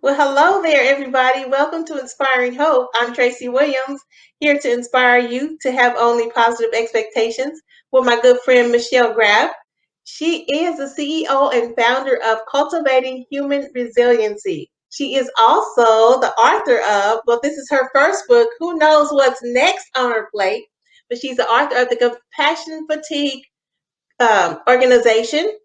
Well, hello there, everybody. Welcome to Inspiring Hope. I'm Traci Williams, here to inspire you to have only positive expectations with my good friend Michelle Graff. She is the CEO and founder of Cultivating Human Resiliency. She is also the author of, well, this is her first book. Who knows what's next on her plate? But she's the author of the Compassion Fatigue organization,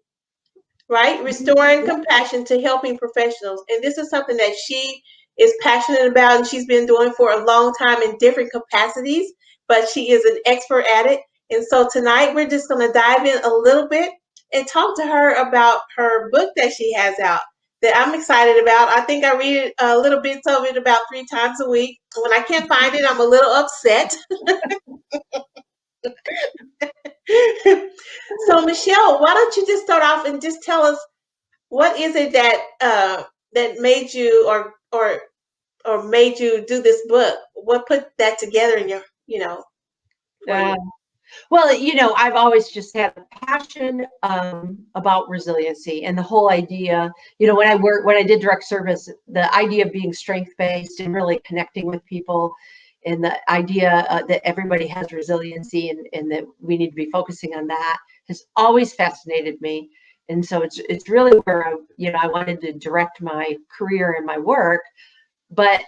right? Restoring compassion to helping professionals. And this is something that she is passionate about and she's been doing for a long time in different capacities, but she is an expert at it. And so tonight we're just going to dive in a little bit and talk to her about her book that she has out that I'm excited about. I think I read a little bits of it about 3 times a week. When I can't find it, I'm a little upset. So Michelle, why don't you just start off and just tell us what is it that that made you or made you do this book? What put that together in your for Uh, you? well, I've always just had a passion about resiliency and the whole idea. When I did direct service, the idea of being strength based and really connecting with people, and the idea that everybody has resiliency and that we need to be focusing on that has always fascinated me. And so it's really where I wanted to direct my career and my work, but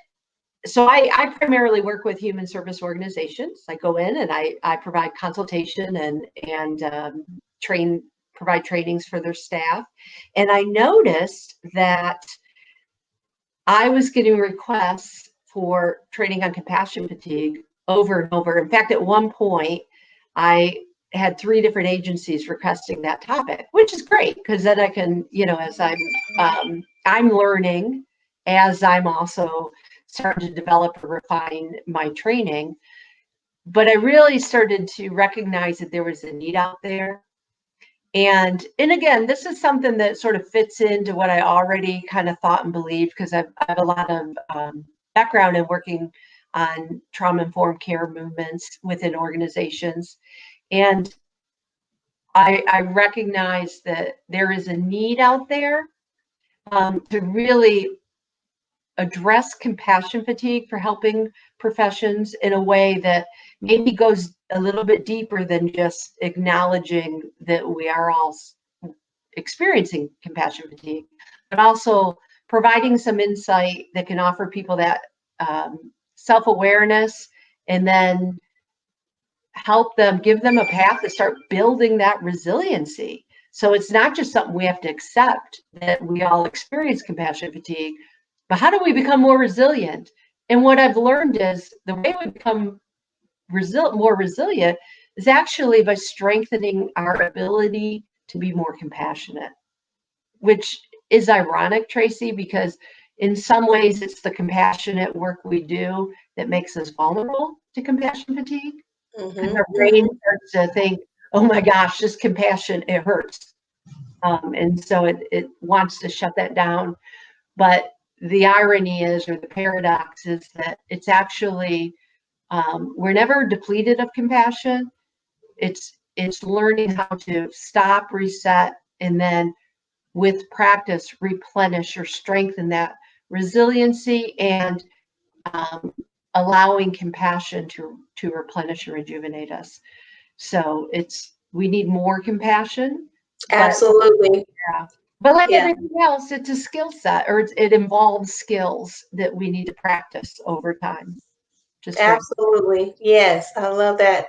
so I primarily work with human service organizations. I go in and I provide consultation and provide trainings for their staff. And I noticed that I was getting requests for training on compassion fatigue over and over. In fact, at one point, I had 3 different agencies requesting that topic, which is great because then I can, as I'm learning, as I'm also starting to develop or refine my training. But I really started to recognize that there was a need out there. And again, this is something that sort of fits into what I already kind of thought and believed because I have a lot of background in working on trauma-informed care movements within organizations. And I recognize that there is a need out there to really address compassion fatigue for helping professions in a way that maybe goes a little bit deeper than just acknowledging that we are all experiencing compassion fatigue, but also providing some insight that can offer people that self-awareness and then help them, give them a path to start building that resiliency. So it's not just something we have to accept that we all experience compassion fatigue, but how do we become more resilient? And what I've learned is the way we become more resilient is actually by strengthening our ability to be more compassionate, which is ironic, Traci, because in some ways it's the compassionate work we do that makes us vulnerable to compassion fatigue because Mm-hmm, our brain mm-hmm. starts to think, oh my gosh, this compassion, it hurts. And so it wants to shut that down. But the irony is, or the paradox is that it's actually, we're never depleted of compassion. It's learning how to stop, reset, and then with practice, replenish or strengthen that resiliency and um, allowing compassion to replenish and rejuvenate us. So we need more compassion, but Absolutely. yeah, but like Yeah. everything else, it's a skill set, or it involves skills that we need to practice over time to strengthen. Absolutely. Yes, I love that.